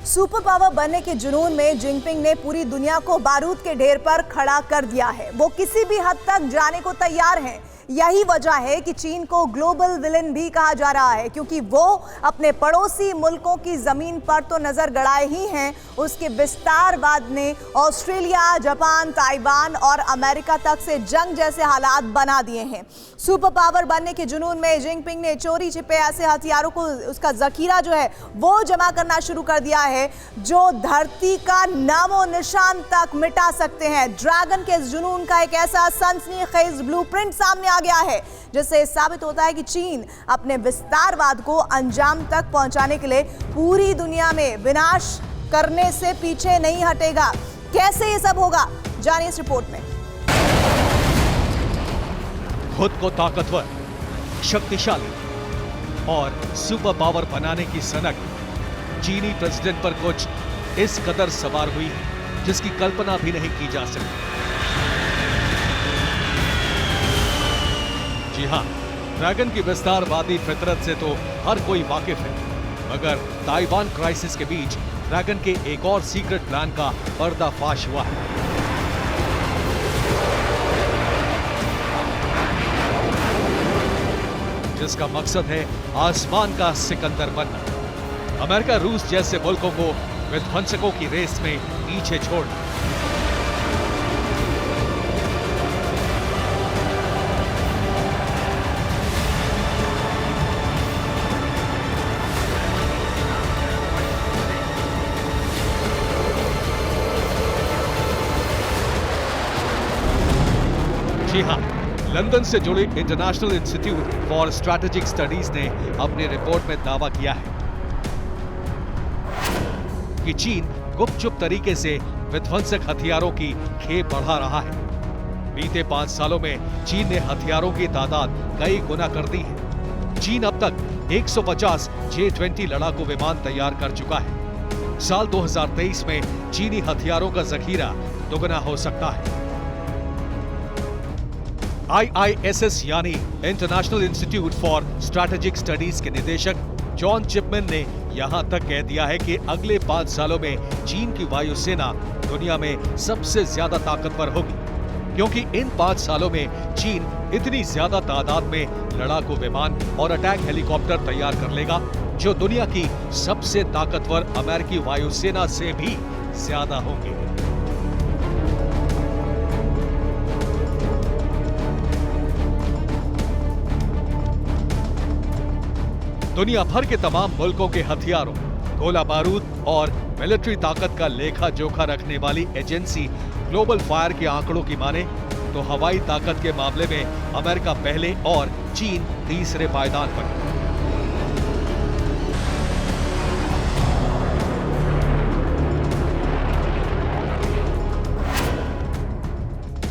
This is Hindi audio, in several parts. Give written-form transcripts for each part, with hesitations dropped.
सुपर पावर बनने के जुनून में जिनपिंग ने पूरी दुनिया को बारूद के ढेर पर खड़ा कर दिया है। वो किसी भी हद तक जाने को तैयार हैं। यही वजह है कि चीन को ग्लोबल विलेन भी कहा जा रहा है, क्योंकि वो अपने पड़ोसी मुल्कों की जमीन पर तो नजर गड़ाए ही हैं, उसके विस्तारवाद ने ऑस्ट्रेलिया, जापान, ताइवान और अमेरिका तक से जंग जैसे हालात बना दिए हैं। सुपर पावर बनने के जुनून में जिनपिंग ने चोरी छिपे ऐसे हथियारों को, उसका जखीरा जो है वो जमा करना शुरू कर दिया है जो धरती का नामो निशान तक मिटा सकते हैं। ड्रैगन के इस जुनून का एक ऐसा सनसनीखेज ब्लूप्रिंट सामने आ गया है जिससे साबित होता है कि चीन अपने विस्तारवाद को अंजाम तक पहुंचाने के लिए पूरी दुनिया में विनाश करने से पीछे नहीं हटेगा। कैसे ये सब होगा, जानिए इस रिपोर्ट में। खुद को ताकतवर, शक्तिशाली और सुपर पावर बनाने की सनक चीनी प्रेसिडेंट पर कुछ इस कदर सवार हुई है जिसकी कल्पना भी नहीं की जा सकती। जी हां, ड्रैगन की विस्तारवादी फितरत से तो हर कोई वाकिफ है, मगर ताइवान क्राइसिस के बीच ड्रैगन के एक और सीक्रेट प्लान का पर्दाफाश हुआ है। जिसका मकसद है आसमान का सिकंदर बनना, अमेरिका रूस जैसे मुल्कों को विध्वंसकों की रेस में पीछे छोड़ना। जी हां, लंदन से जुड़े international institute for strategic studies ने अपनी रिपोर्ट में दावा किया है कि चीन गुपचुप तरीके से विध्वंसक हथियारों की खेप बढ़ा रहा है। बीते 5 सालों में चीन ने हथियारों की तादाद कई गुना कर दी है। चीन अब तक 150 J-20 लड़ाकू विमान तैयार कर चुका है। साल 2023 में चीनी हथियारों का जखीरा दोगुना हो सकता है। IISS यानी international institute for strategic studies के निदेशक जॉन चिपमैन ने यहां तक कह दिया है कि अगले 5 सालों में चीन की वायुसेना दुनिया में सबसे ज्यादा ताकतवर होगी, क्योंकि इन 5 सालों में चीन इतनी ज्यादा तादाद में लड़ाकू विमान और अटैक हेलीकॉप्टर तैयार कर लेगा जो दुनिया की सबसे ताकतवर अमेरिकी वायुसेना से भी ज्यादा होंगे। दुनिया भर के तमाम मुल्कों के हथियारों, गोला बारूद और मिलिट्री ताकत का लेखा जोखा रखने वाली एजेंसी ग्लोबल फायर के आंकड़ों की माने तो हवाई ताकत के मामले में अमेरिका पहले और चीन तीसरे पायदान पर है।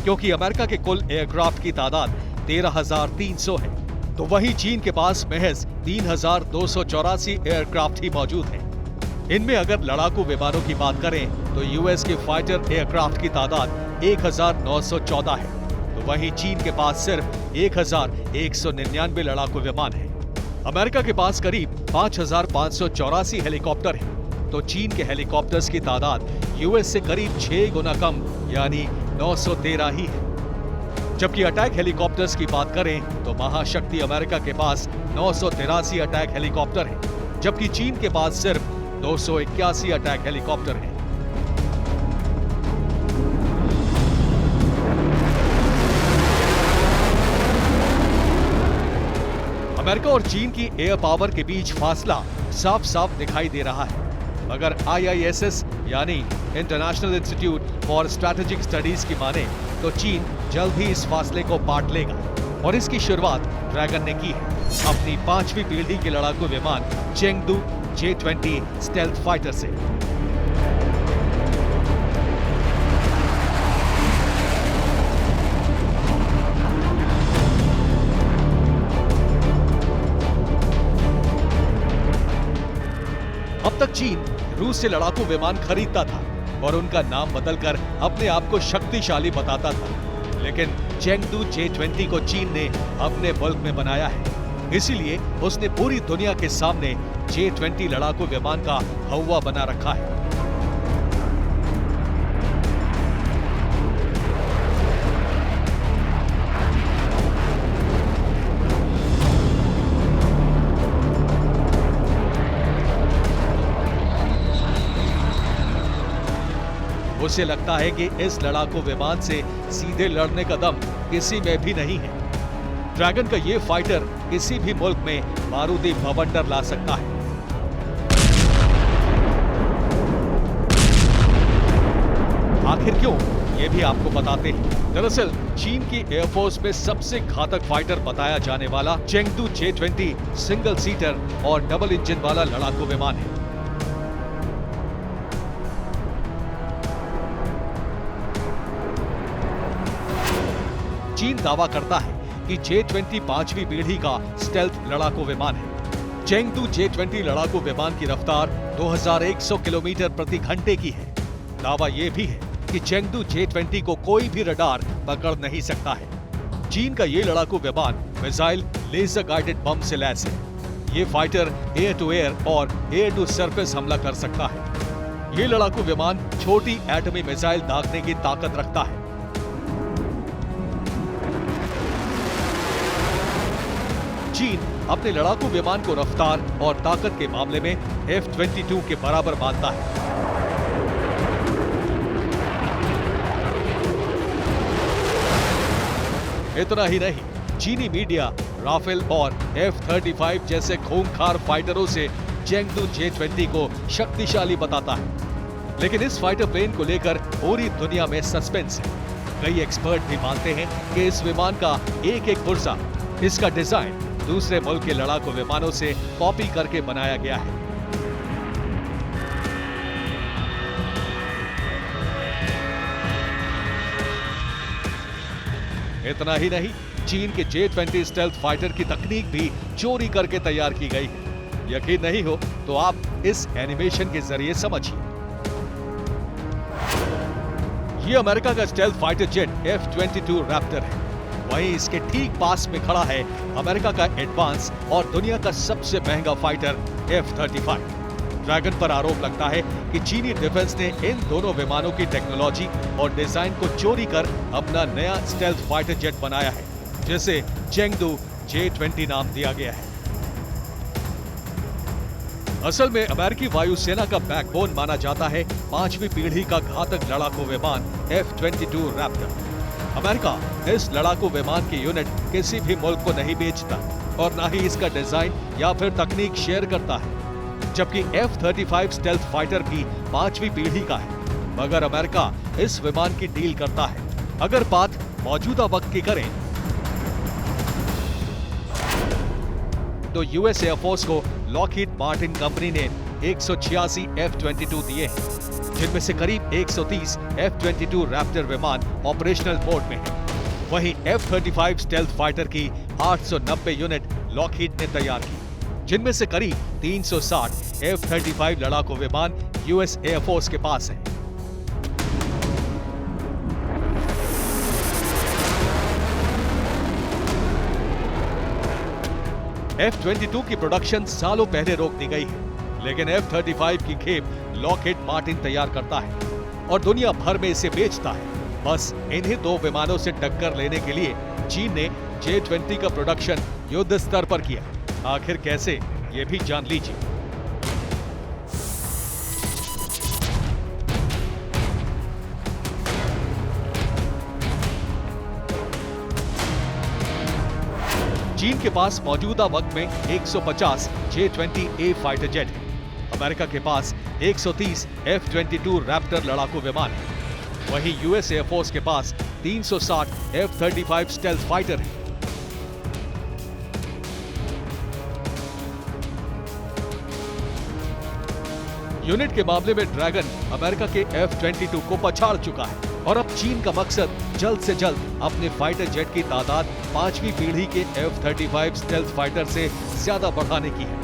क्योंकि अमेरिका के कुल एयरक्राफ्ट की तादाद 13,300 है, तो वहीं चीन के पास महज 3,284 एयरक्राफ्ट ही मौजूद हैं। इनमें अगर लड़ाकू विमानों की बात करें तो यूएस के फाइटर एयरक्राफ्ट की तादाद 1,914 है, तो वहीं चीन के पास सिर्फ 1,199 लड़ाकू विमान है। अमेरिका के पास करीब 5,584 हेलीकॉप्टर है, तो चीन के हेलीकॉप्टर्स की तादाद यूएस से करीब 6 गुना कम यानी 913 ही है। जबकि अटैक हेलीकॉप्टर्स की बात करें तो महाशक्ति अमेरिका के पास 983 अटैक हेलीकॉप्टर हैं, जबकि चीन के पास सिर्फ 281 अटैक हेलीकॉप्टर हैं। अमेरिका और चीन की एयर पावर के बीच फासला साफ साफ दिखाई दे रहा है, मगर IISS यानी international institute for strategic studies की माने तो चीन जल्द ही इस फासले को पाट लेगा, और इसकी शुरुआत ड्रैगन ने की है अपनी 5वीं पीढ़ी के लड़ाकू विमान चेंगडू J-20 स्टेल्थ फाइटर से। अब तक चीन रूस से लड़ाकू विमान खरीदता था और उनका नाम बदलकर अपने आप को शक्तिशाली बताता था, लेकिन चेंगडू J-20 को चीन ने अपने मुल्क में बनाया है। इसीलिए उसने पूरी दुनिया के सामने J-20 लड़ाकू विमान का हौवा बना रखा है। उसे लगता है कि इस लड़ाकू विमान से सीधे लड़ने का दम किसी में भी नहीं है। ड्रैगन का ये फाइटर किसी भी मुल्क में बारूदी बवंडर ला सकता है। आखिर क्यों, ये भी आपको बताते हैं। दरअसल चीन की एयरफोर्स में सबसे घातक फाइटर बताया जाने वाला चेंगडू J-20 सिंगल सीटर और डबल इंजन वाला लड़ाकू विमान है। चीन दावा करता है कि J-20 पांचवी पीढ़ी का स्टेल्थ लड़ाकू विमान है। चेंगडू J-20 लड़ाकू विमान की रफ्तार 2100 किलोमीटर प्रति घंटे की है। दावा यह भी है कि चेंगडू J-20 को कोई भी रडार पकड़ नहीं सकता है। चीन का ये लड़ाकू विमान मिसाइल लेजर गाइडेड बम से लैस है। ये फाइटर एयर टू एयर और एयर टू सरफेस हमला कर सकता है। ये लड़ाकू विमान छोटी एटमी मिसाइल दागने की ताकत रखता है। चीन अपने लड़ाकू विमान को रफ्तार और ताकत के मामले में F-22 के बराबर मानता है। इतना ही नहीं, चीनी मीडिया राफेल और F-35 जैसे खूंखार फाइटरों से चेंगडू J-20 को शक्तिशाली बताता है। लेकिन इस फाइटर प्लेन को लेकर पूरी दुनिया में सस्पेंस है। कई एक्सपर्ट भी मानते हैं कि इस विमान का एक एक पुर्जा, इसका डिजाइन दूसरे मुल्क के लड़ाकू विमानों से कॉपी करके बनाया गया है। इतना ही नहीं, चीन के J-20 स्टेल्थ फाइटर की तकनीक भी चोरी करके तैयार की गई है। यकीन नहीं हो तो आप इस एनिमेशन के जरिए समझिए। ये अमेरिका का stealth fighter jet F-22 Raptor है। वहीं इसके ठीक पास में खड़ा है अमेरिका का एडवांस और दुनिया का सबसे महंगा फाइटर F-35। ड्रैगन पर आरोप लगता है कि चीनी डिफेंस ने इन दोनों विमानों की टेक्नोलॉजी और डिजाइन को चोरी कर अपना नया स्टेल्थ फाइटर जेट बनाया है, जिसे चेंगडू J-20 नाम दिया गया है। असल में अमेरिकी वायुसेना का बैकबोन माना जाता है पांचवी पीढ़ी का घातक लड़ाकू विमान F-22 रैप्टर। अमेरिका इस लड़ाकू विमान की यूनिट किसी भी मुल्क को नहीं बेचता और ना ही इसका डिजाइन या फिर तकनीक शेयर करता है, जबकि F-35 स्टेल्थ फाइटर भी पांचवी पीढ़ी का है, मगर अमेरिका इस विमान की डील करता है। अगर बात मौजूदा वक्त की करें तो यूएस एयरफोर्स को लॉकहीड मार्टिन कंपनी ने 186 F-22 दिए हैं, जिनमें से करीब 130 F-22 रैप्टर विमान ऑपरेशनल मोड में हैं। वहीं F-35 स्टेल्थ फाइटर की 890 यूनिट लॉकहीड ने तैयार की, जिनमें से करीब 360 F-35 लड़ाकू विमान यूएस एयरफोर्स के पास हैं। F-22 की प्रोडक्शन सालों पहले रोक दी गई है, लेकिन F-35 की खेप लॉकहीड मार्टिन तैयार करता है और दुनिया भर में इसे बेचता है। बस इन्हीं दो विमानों से टक्कर लेने के लिए चीन ने J-20 का प्रोडक्शन युद्ध स्तर पर किया। आखिर कैसे, ये भी जान लीजिए। चीन के पास मौजूदा वक्त में 150 J-20A फाइटर जेट है। अमेरिका के पास 130 F-22 रैप्टर लड़ाकू विमान है। वहीं यूएस एयरफोर्स के पास 360 F-35 स्टेल्थ फाइटर है। यूनिट के मामले में ड्रैगन अमेरिका के F-22 को पछाड़ चुका है और अब चीन का मकसद जल्द से जल्द अपने फाइटर जेट की तादाद पांचवी पीढ़ी के F-35 स्टेल्थ फाइटर से ज्यादा बढ़ाने की है।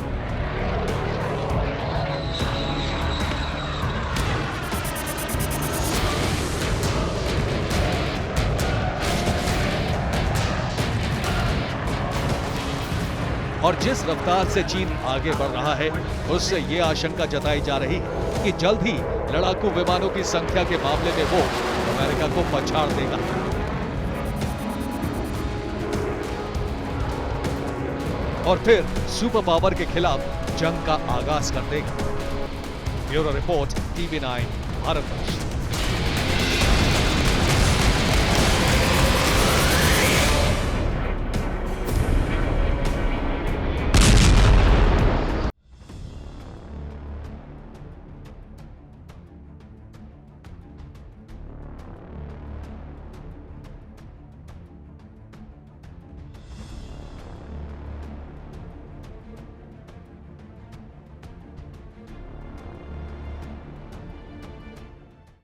और जिस रफ्तार से चीन आगे बढ़ रहा है, उससे ये आशंका जताई जा रही है कि जल्द ही लड़ाकू विमानों की संख्या के मामले में वो अमेरिका को पछाड़ देगा। और फिर सुपर पावर के खिलाफ जंग का आगाज कर देगा। Bureau report, TV9 Bharatvarsh.